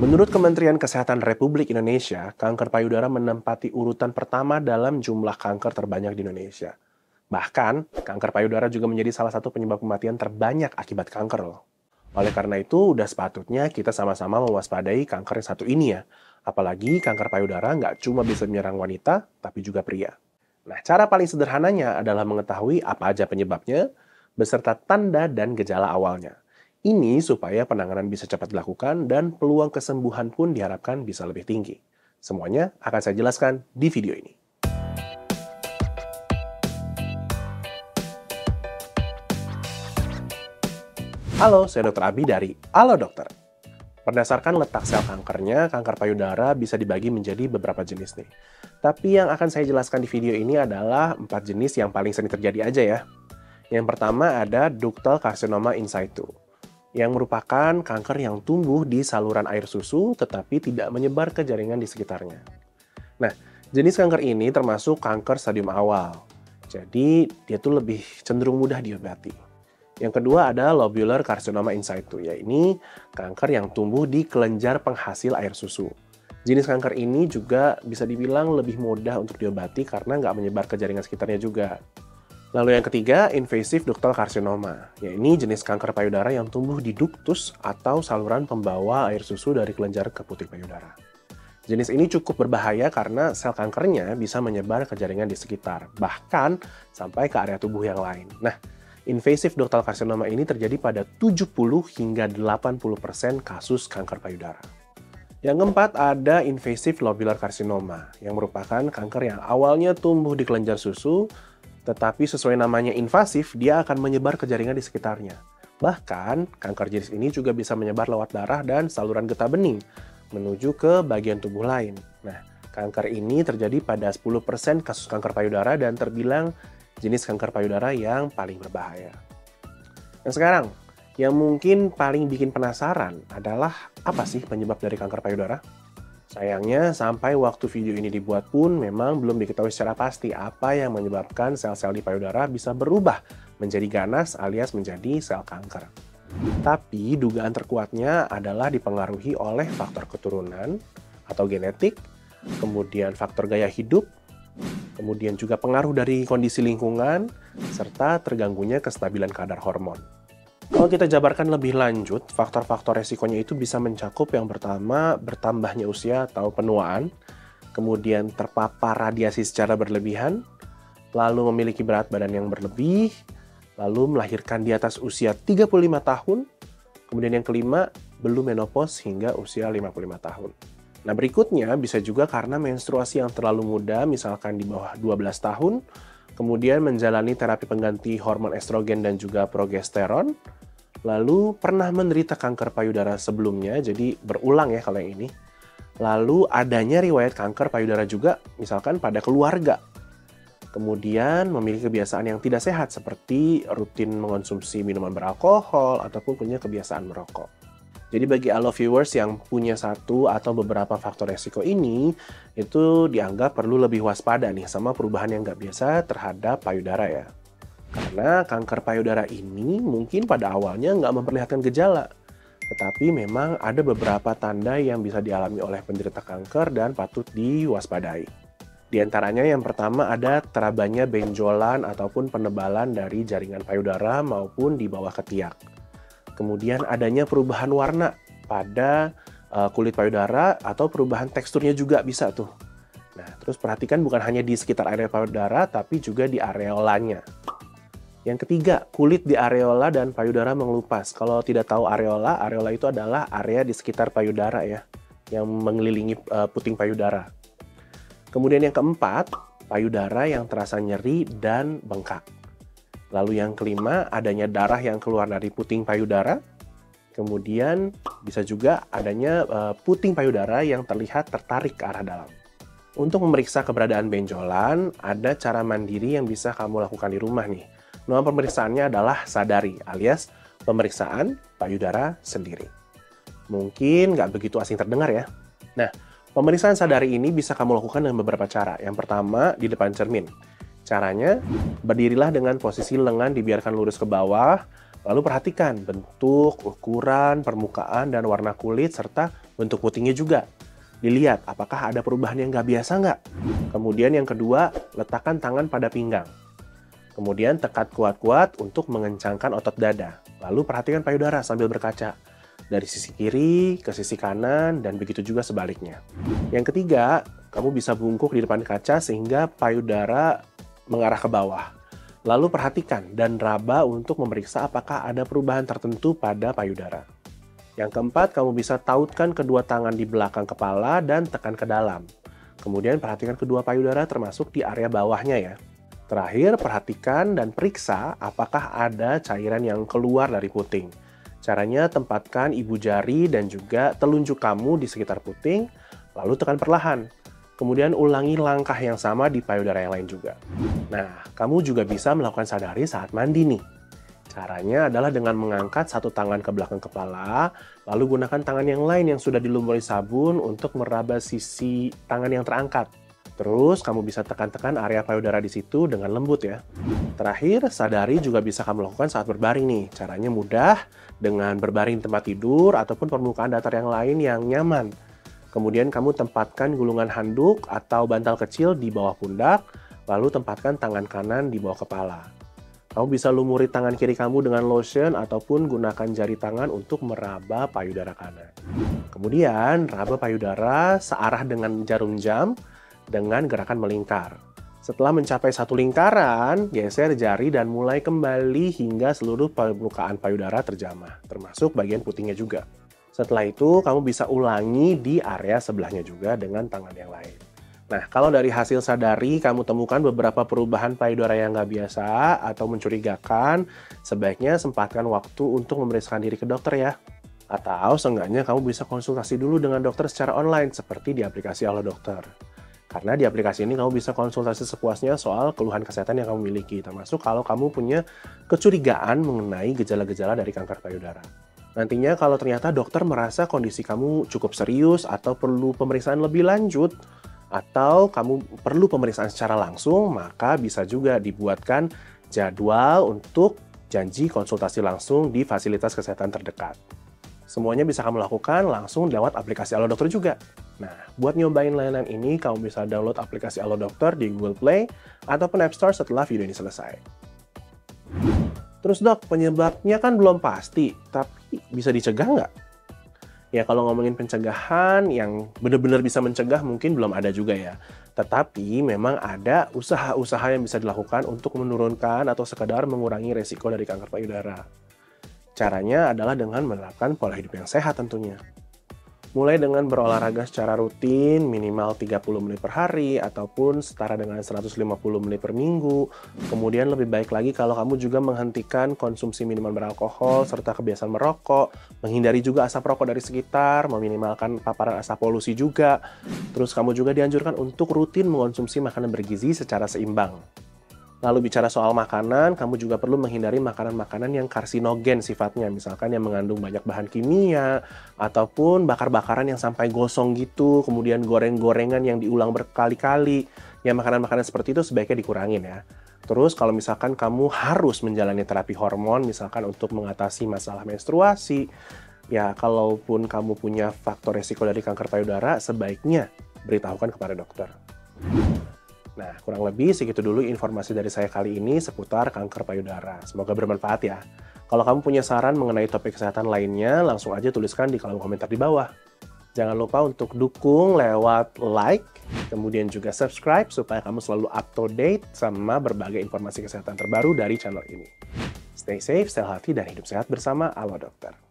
Menurut Kementerian Kesehatan Republik Indonesia, kanker payudara menempati urutan pertama dalam jumlah kanker terbanyak di Indonesia. Bahkan, kanker payudara juga menjadi salah satu penyebab kematian terbanyak akibat kanker loh. Oleh karena itu, udah sepatutnya kita sama-sama mewaspadai kanker yang satu ini ya. Apalagi kanker payudara nggak cuma bisa menyerang wanita, tapi juga pria. Nah, cara paling sederhananya adalah mengetahui apa aja penyebabnya, beserta tanda dan gejala awalnya. Ini supaya penanganan bisa cepat dilakukan dan peluang kesembuhan pun diharapkan bisa lebih tinggi. Semuanya akan saya jelaskan di video ini. Halo, saya Dr. Abi dari Halo Dokter. Berdasarkan letak sel kankernya, kanker payudara bisa dibagi menjadi beberapa jenis nih. Tapi yang akan saya jelaskan di video ini adalah 4 jenis yang paling sering terjadi aja ya. Yang pertama ada ductal carcinoma in situ, yang merupakan kanker yang tumbuh di saluran air susu tetapi tidak menyebar ke jaringan di sekitarnya. Nah, jenis kanker ini termasuk kanker stadium awal. Jadi, dia tuh lebih cenderung mudah diobati. Yang kedua ada lobular carcinoma in situ, yaitu kanker yang tumbuh di kelenjar penghasil air susu. Jenis kanker ini juga bisa dibilang lebih mudah untuk diobati karena nggak menyebar ke jaringan sekitarnya juga. Lalu yang ketiga, invasive ductal carcinoma, yaitu jenis kanker payudara yang tumbuh di ductus atau saluran pembawa air susu dari kelenjar ke puting payudara. Jenis ini cukup berbahaya karena sel kankernya bisa menyebar ke jaringan di sekitar, bahkan sampai ke area tubuh yang lain. Nah, invasive ductal carcinoma ini terjadi pada 70 hingga 80% kasus kanker payudara. Yang keempat ada invasive lobular carcinoma, yang merupakan kanker yang awalnya tumbuh di kelenjar susu, tetapi sesuai namanya invasif, dia akan menyebar ke jaringan di sekitarnya. Bahkan, kanker jenis ini juga bisa menyebar lewat darah dan saluran getah bening, menuju ke bagian tubuh lain. Nah, kanker ini terjadi pada 10% kasus kanker payudara dan terbilang jenis kanker payudara yang paling berbahaya. Nah sekarang, yang mungkin paling bikin penasaran adalah apa sih penyebab dari kanker payudara? Sayangnya, sampai waktu video ini dibuat pun memang belum diketahui secara pasti apa yang menyebabkan sel-sel di payudara bisa berubah menjadi ganas alias menjadi sel kanker. Tapi dugaan terkuatnya adalah dipengaruhi oleh faktor keturunan atau genetik, kemudian faktor gaya hidup, kemudian juga pengaruh dari kondisi lingkungan, serta terganggunya kestabilan kadar hormon. Kalau kita jabarkan lebih lanjut, faktor-faktor resikonya itu bisa mencakup yang pertama, bertambahnya usia atau penuaan, kemudian terpapar radiasi secara berlebihan, lalu memiliki berat badan yang berlebih, lalu melahirkan di atas usia 35 tahun, kemudian yang kelima, belum menopause hingga usia 55 tahun. Nah berikutnya bisa juga karena menstruasi yang terlalu muda, misalkan di bawah 12 tahun, kemudian menjalani terapi pengganti hormon estrogen dan juga progesteron, lalu pernah menderita kanker payudara sebelumnya, jadi berulang ya kalau yang ini. Lalu adanya riwayat kanker payudara juga, misalkan pada keluarga. Kemudian memiliki kebiasaan yang tidak sehat seperti rutin mengonsumsi minuman beralkohol ataupun punya kebiasaan merokok. Jadi bagi Halo viewers yang punya satu atau beberapa faktor resiko ini, itu dianggap perlu lebih waspada nih sama perubahan yang nggak biasa terhadap payudara ya. Karena kanker payudara ini mungkin pada awalnya nggak memperlihatkan gejala, tetapi memang ada beberapa tanda yang bisa dialami oleh penderita kanker dan patut diwaspadai. Di antaranya yang pertama ada terabanya benjolan ataupun penebalan dari jaringan payudara maupun di bawah ketiak. Kemudian adanya perubahan warna pada kulit payudara atau perubahan teksturnya juga bisa tuh. Nah, terus perhatikan bukan hanya di sekitar area payudara tapi juga di areolanya. Yang ketiga, kulit di areola dan payudara mengelupas. Kalau tidak tahu areola, areola itu adalah area di sekitar payudara ya, yang mengelilingi puting payudara. Kemudian yang keempat, payudara yang terasa nyeri dan bengkak. Lalu yang kelima, adanya darah yang keluar dari puting payudara. Kemudian bisa juga adanya puting payudara yang terlihat tertarik ke arah dalam. Untuk memeriksa keberadaan benjolan, ada cara mandiri yang bisa kamu lakukan di rumah nih. Nama pemeriksaannya adalah sadari alias pemeriksaan payudara sendiri. Mungkin nggak begitu asing terdengar ya. Nah, pemeriksaan sadari ini bisa kamu lakukan dengan beberapa cara. Yang pertama, di depan cermin. Caranya, berdirilah dengan posisi lengan dibiarkan lurus ke bawah, Lalu perhatikan bentuk, ukuran, permukaan, dan warna kulit, serta bentuk putingnya juga. Dilihat apakah ada perubahan yang nggak biasa nggak. Kemudian yang kedua, letakkan tangan pada pinggang. Kemudian tekan kuat-kuat untuk mengencangkan otot dada. Lalu perhatikan payudara sambil berkaca. Dari sisi kiri ke sisi kanan dan begitu juga sebaliknya. Yang ketiga, kamu bisa bungkuk di depan kaca sehingga payudara mengarah ke bawah. Lalu perhatikan dan raba untuk memeriksa apakah ada perubahan tertentu pada payudara. Yang keempat, kamu bisa tautkan kedua tangan di belakang kepala dan tekan ke dalam. Kemudian perhatikan kedua payudara termasuk di area bawahnya ya. Terakhir, perhatikan dan periksa apakah ada cairan yang keluar dari puting. Caranya, tempatkan ibu jari dan juga telunjuk kamu di sekitar puting, lalu tekan perlahan. Kemudian ulangi langkah yang sama di payudara yang lain juga. Nah, kamu juga bisa melakukan sadari saat mandi nih. Caranya adalah dengan mengangkat satu tangan ke belakang kepala, lalu gunakan tangan yang lain yang sudah dilumuri sabun untuk meraba sisi tangan yang terangkat. Terus, kamu bisa tekan-tekan area payudara di situ dengan lembut ya. Terakhir, sadari juga bisa kamu lakukan saat berbaring nih. Caranya mudah, dengan berbaring di tempat tidur ataupun permukaan datar yang lain yang nyaman. Kemudian kamu tempatkan gulungan handuk atau bantal kecil di bawah pundak, lalu tempatkan tangan kanan di bawah kepala. Kamu bisa lumuri tangan kiri kamu dengan lotion ataupun gunakan jari tangan untuk meraba payudara kanan. Kemudian, raba payudara searah dengan jarum jam dengan gerakan melingkar. Setelah mencapai satu lingkaran, geser jari dan mulai kembali hingga seluruh permukaan payudara terjamah, termasuk bagian putingnya juga. Setelah itu, kamu bisa ulangi di area sebelahnya juga dengan tangan yang lain. Nah, kalau dari hasil sadari kamu temukan beberapa perubahan payudara yang nggak biasa atau mencurigakan, sebaiknya sempatkan waktu untuk memeriksakan diri ke dokter ya. Atau seenggaknya kamu bisa konsultasi dulu dengan dokter secara online seperti di aplikasi Halo Dokter. Karena di aplikasi ini kamu bisa konsultasi sepuasnya soal keluhan kesehatan yang kamu miliki, termasuk kalau kamu punya kecurigaan mengenai gejala-gejala dari kanker payudara. Nantinya kalau ternyata dokter merasa kondisi kamu cukup serius atau perlu pemeriksaan lebih lanjut, atau kamu perlu pemeriksaan secara langsung, maka bisa juga dibuatkan jadwal untuk janji konsultasi langsung di fasilitas kesehatan terdekat. Semuanya bisa kamu lakukan langsung lewat aplikasi Halo Dokter juga. Nah, buat nyobain layanan ini, kamu bisa download aplikasi Halo Dokter di Google Play ataupun App Store setelah video ini selesai. Terus dok, penyebabnya kan belum pasti, tapi bisa dicegah nggak? Ya kalau ngomongin pencegahan yang benar-benar bisa mencegah mungkin belum ada juga ya. Tetapi memang ada usaha-usaha yang bisa dilakukan untuk menurunkan atau sekedar mengurangi resiko dari kanker payudara. Caranya adalah dengan menerapkan pola hidup yang sehat tentunya. Mulai dengan berolahraga secara rutin, minimal 30 menit per hari, ataupun setara dengan 150 menit per minggu. Kemudian lebih baik lagi kalau kamu juga menghentikan konsumsi minuman beralkohol, serta kebiasaan merokok, menghindari juga asap rokok dari sekitar, meminimalkan paparan asap polusi juga. Terus kamu juga dianjurkan untuk rutin mengonsumsi makanan bergizi secara seimbang. Lalu bicara soal makanan, kamu juga perlu menghindari makanan-makanan yang karsinogen sifatnya, misalkan yang mengandung banyak bahan kimia, ataupun bakar-bakaran yang sampai gosong gitu, kemudian goreng-gorengan yang diulang berkali-kali. Ya makanan-makanan seperti itu sebaiknya dikurangin ya. Terus kalau misalkan kamu harus menjalani terapi hormon, misalkan untuk mengatasi masalah menstruasi, ya kalaupun kamu punya faktor resiko dari kanker payudara, sebaiknya beritahukan kepada dokter. Nah, kurang lebih segitu dulu informasi dari saya kali ini seputar kanker payudara. Semoga bermanfaat ya. Kalau kamu punya saran mengenai topik kesehatan lainnya, langsung aja tuliskan di kolom komentar di bawah. Jangan lupa untuk dukung lewat like, kemudian juga subscribe supaya kamu selalu up to date sama berbagai informasi kesehatan terbaru dari channel ini. Stay safe, stay healthy, dan hidup sehat bersama Halo Dokter.